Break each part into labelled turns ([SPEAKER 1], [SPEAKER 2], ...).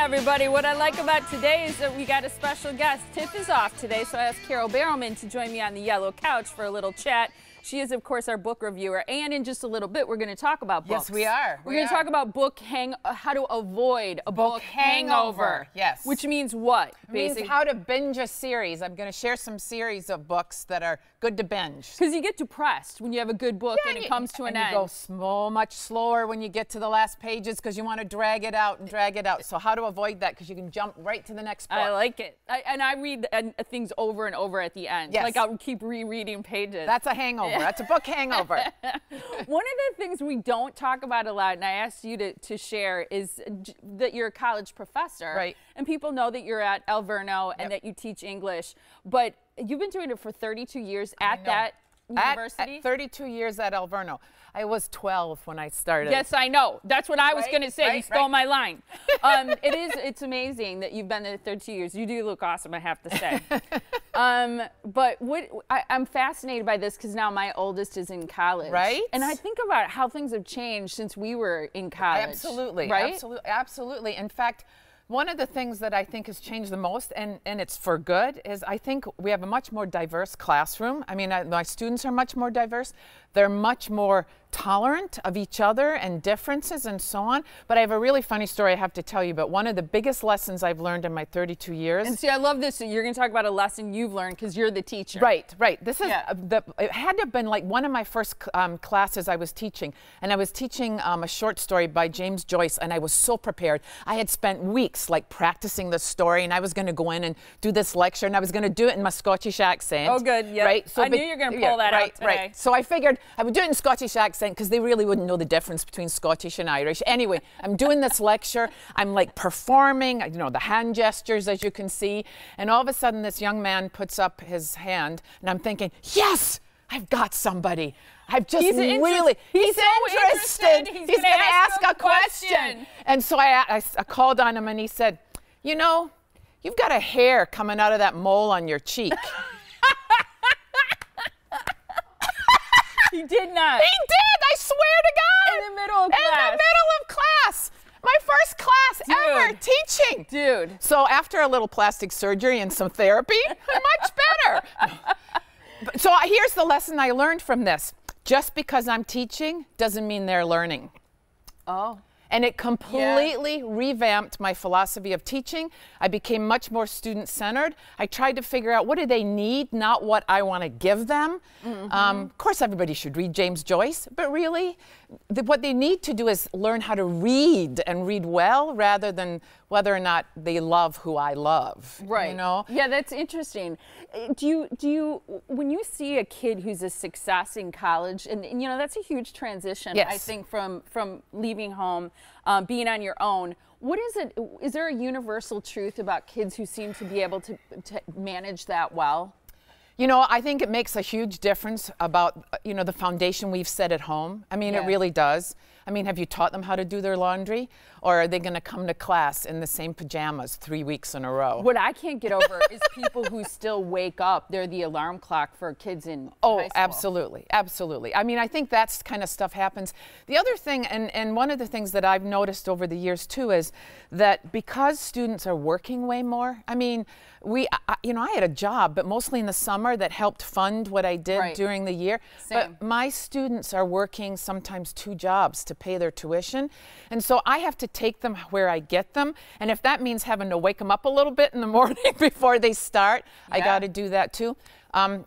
[SPEAKER 1] everybody. What I like about today is that we got a special guest. Tiff is off today, so I asked Carole Barrowman to join me on the yellow couch for a little chat. She is, of course, our book reviewer, and in just a little bit, we're going to talk about books.
[SPEAKER 2] Yes, we are.
[SPEAKER 1] We're going to talk about how to avoid a book hangover.
[SPEAKER 2] Yes.
[SPEAKER 1] Which means what?
[SPEAKER 2] It means how to binge a series. I'm going to share some series of books that are good to binge.
[SPEAKER 1] Because you get depressed when you have a good book and it comes to an end.
[SPEAKER 2] You go so much slower when you get to the last pages because you want to drag it out and drag it out. So how to avoid that, because you can jump right to the next book.
[SPEAKER 1] I like it. And I read things over and over at the end.
[SPEAKER 2] Yes.
[SPEAKER 1] Like I'll keep rereading pages.
[SPEAKER 2] That's a hangover. That's a book hangover.
[SPEAKER 1] One of the things we don't talk about a lot, and I asked you to share, is that you're a college professor.
[SPEAKER 2] Right.
[SPEAKER 1] And people know that you're at Alverno and that you teach English. But you've been doing it for 32 years at that university?
[SPEAKER 2] At 32 years at Alverno. I was 12 when I started.
[SPEAKER 1] Yes, I know. That's what I was going to say. You stole my line. It's amazing that you've been there 32 years. You do look awesome, I have to say. But I'm fascinated by this because now my oldest is in college.
[SPEAKER 2] Right.
[SPEAKER 1] And I think about how things have changed since we were in college.
[SPEAKER 2] Absolutely.
[SPEAKER 1] Right?
[SPEAKER 2] Absolutely. Absolutely. In fact, one of the things that I think has changed the most, and it's for good, is I think we have a much more diverse classroom. I mean, my students are much more diverse. They're much more tolerant of each other and differences and so on. But I have a really funny story I have to tell you. But one of the biggest lessons I've learned in my 32 years.
[SPEAKER 1] And see, I love this. So you're going to talk about a lesson you've learned because you're the teacher.
[SPEAKER 2] Right, right. This is it had to have been like one of my first classes I was teaching. And I was teaching a short story by James Joyce, and I was so prepared. I had spent weeks like practicing the story, and I was going to go in and do this lecture, and I was going to do it in my Scottish accent.
[SPEAKER 1] Oh, good. Yeah.
[SPEAKER 2] Right. So
[SPEAKER 1] I knew you were going to pull that out today.
[SPEAKER 2] Right. So I figured I would do it in Scottish accent because they really wouldn't know the difference between Scottish and Irish. Anyway, I'm doing this lecture. I'm like performing, you know, the hand gestures, as you can see. And all of a sudden, this young man puts up his hand, and I'm thinking, yes, I've got somebody. I've just he's interested. He's going to ask a question. And so I called on him, and he said, you know, you've got a hair coming out of that mole on your cheek.
[SPEAKER 1] He did not.
[SPEAKER 2] He did, I swear to God.
[SPEAKER 1] In the middle of class.
[SPEAKER 2] In the middle of class. My first class ever teaching.
[SPEAKER 1] Dude.
[SPEAKER 2] So after a little plastic surgery and some therapy, I'm much better. So here's the lesson I learned from this. Just because I'm teaching doesn't mean they're learning.
[SPEAKER 1] Oh.
[SPEAKER 2] And it completely revamped my philosophy of teaching. I became much more student-centered. I tried to figure out what do they need, not what I want to give them. Of course, everybody should read James Joyce, but really, what they need to do is learn how to read and read well, rather than whether or not they love who I love.
[SPEAKER 1] Right.
[SPEAKER 2] You know?
[SPEAKER 1] Yeah, that's interesting. Do you when you see a kid who's a success in college, and you know that's a huge transition, I think, from leaving home, being on your own. What is it? Is there a universal truth about kids who seem to be able to manage that well?
[SPEAKER 2] You know, I think it makes a huge difference about, you know, the foundation we've set at home. I mean, it really does. I mean, have you taught them how to do their laundry? Or are they going to come to class in the same pajamas 3 weeks in a row?
[SPEAKER 1] What I can't get over is people who still wake up. They're the alarm clock for kids in high school.
[SPEAKER 2] Absolutely. Absolutely. I mean, I think that's kind of stuff happens. The other thing, and one of the things that I've noticed over the years, too, is that because students are working way more, I mean, you know, I had a job, but mostly in the summer that helped fund what I did during the year.
[SPEAKER 1] Same.
[SPEAKER 2] But my students are working sometimes 2 jobs to pay their tuition. And so I have to take them where I get them. And if that means having to wake them up a little bit in the morning before they start, I got to do that too.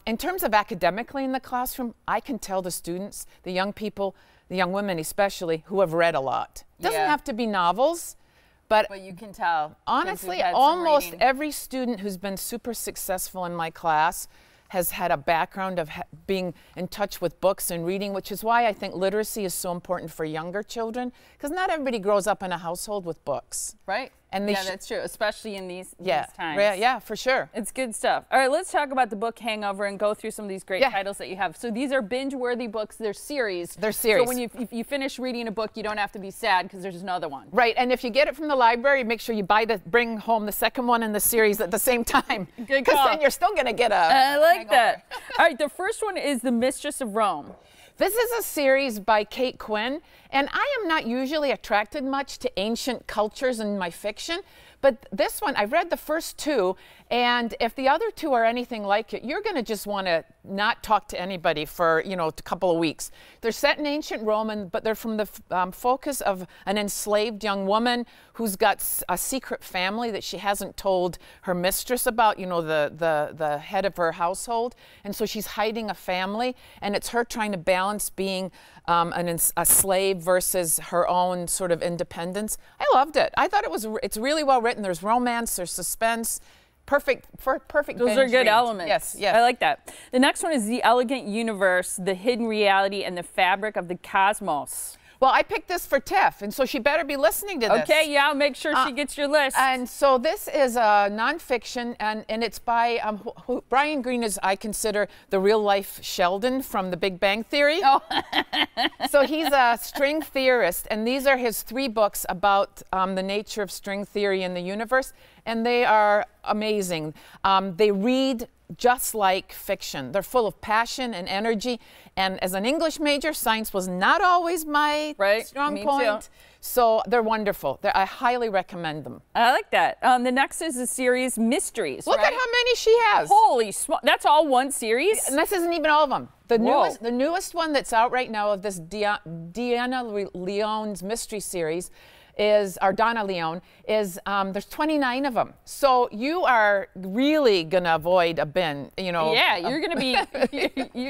[SPEAKER 2] In terms of academically in the classroom, I can tell the students, the young people, the young women especially, who have read a lot. It doesn't have to be novels. But
[SPEAKER 1] you can tell.
[SPEAKER 2] Honestly, almost every student who's been super successful in my class has had a background of being in touch with books and reading, which is why I think literacy is so important for younger children, because not everybody grows up in a household with books.
[SPEAKER 1] Right.
[SPEAKER 2] And
[SPEAKER 1] yeah, that's true, especially in these times.
[SPEAKER 2] Yeah, for sure.
[SPEAKER 1] It's good stuff. All right, let's talk about the book Hangover and go through some of these great titles that you have. So these are binge-worthy books. They're series.
[SPEAKER 2] They're series.
[SPEAKER 1] So when if you finish reading a book, you don't have to be sad because there's another one.
[SPEAKER 2] Right, and if you get it from the library, make sure you bring home the second one in the series at the same time.
[SPEAKER 1] Good call.
[SPEAKER 2] Because then you're still going to get a
[SPEAKER 1] I like
[SPEAKER 2] hangover.
[SPEAKER 1] that. All right, the first one is The Mistress of Rome.
[SPEAKER 2] This is a series by Kate Quinn, and I am not usually attracted much to ancient cultures in my fiction, But this one, I've read the first two, and if the other two are anything like it, you're going to just want to not talk to anybody for, you know, a couple of weeks. They're set in ancient Rome, but they're from the focus of an enslaved young woman who's got a secret family that she hasn't told her mistress about, you know, the head of her household. And so she's hiding a family, and it's her trying to balance being a slave versus her own sort of independence. I loved it. I thought it's really well written. There's romance, there's suspense. Perfect.
[SPEAKER 1] Those are good elements.
[SPEAKER 2] Yes, yes.
[SPEAKER 1] I like that. The next one is The Elegant Universe, the Hidden Reality and the Fabric of the Cosmos.
[SPEAKER 2] Well, I picked this for Tiff, and so she better be listening to this.
[SPEAKER 1] Okay, yeah, I'll make sure she gets your list.
[SPEAKER 2] And so this is a nonfiction, and it's by Bryan Greene is, I consider, the real-life Sheldon from The Big Bang Theory.
[SPEAKER 1] Oh.
[SPEAKER 2] So he's a string theorist, and these are his 3 books about the nature of string theory in the universe, and they are amazing. They read just like fiction. They're full of passion and energy. And as an English major, science was not always my strong point. Too. So they're wonderful. I highly recommend them.
[SPEAKER 1] I like that. The next is the series Mysteries.
[SPEAKER 2] Look at how many she has.
[SPEAKER 1] Holy smokes. That's all one series?
[SPEAKER 2] And this isn't even all of them. The newest one that's out right now of this Donna Leon's mystery series Donna Leon is, there's 29 of them. So you are really gonna avoid a bin, you know.
[SPEAKER 1] Yeah, you're gonna be,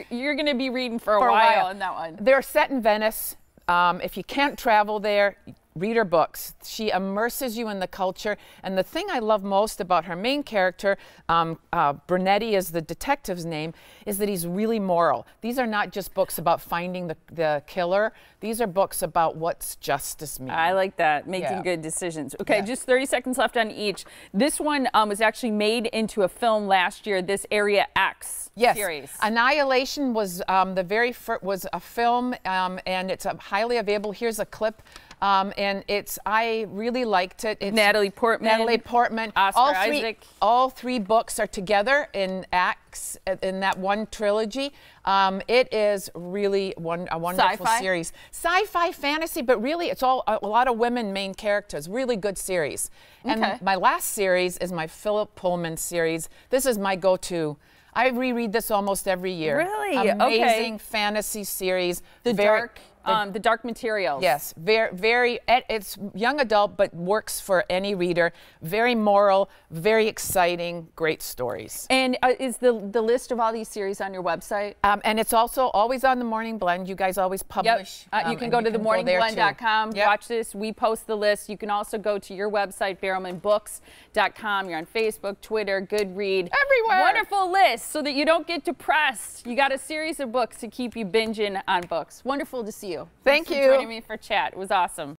[SPEAKER 1] you're gonna be reading for a while on that one.
[SPEAKER 2] They're set in Venice. If you can't travel there, read her books. She immerses you in the culture. And the thing I love most about her main character, Brunetti is the detective's name, is that he's really moral. These are not just books about finding the killer. These are books about what's justice mean.
[SPEAKER 1] I like that, making good decisions. Okay, just 30 seconds left on each. This one was actually made into a film last year, this Area X series.
[SPEAKER 2] Annihilation was was a film, and it's highly available. Here's a clip. And I really liked it. It's
[SPEAKER 1] Natalie Portman, Oscar Isaac.
[SPEAKER 2] All 3 books are together in acts in that one trilogy. It is really a wonderful series. Sci-fi, fantasy, but really it's all a lot of women main characters. Really good series. And my last series is my Philip Pullman series. This is my go-to. I reread this almost every year.
[SPEAKER 1] Really?
[SPEAKER 2] Amazing fantasy series.
[SPEAKER 1] The Dark Materials.
[SPEAKER 2] Yes, it's young adult, but works for any reader. Very moral, very exciting, great stories.
[SPEAKER 1] And is the list of all these series on your website?
[SPEAKER 2] And it's also always on The Morning Blend. You guys always publish.
[SPEAKER 1] Yep. You can go to themorningblend.com, watch this. We post the list. You can also go to your website, barrowmanbooks.com. You're on Facebook, Twitter, Goodread.
[SPEAKER 2] Everywhere.
[SPEAKER 1] Wonderful list so that you don't get depressed. You got a series of books to keep you binging on books. Wonderful to see you.
[SPEAKER 2] Thank you.
[SPEAKER 1] Thanks for joining me for chat. It was awesome.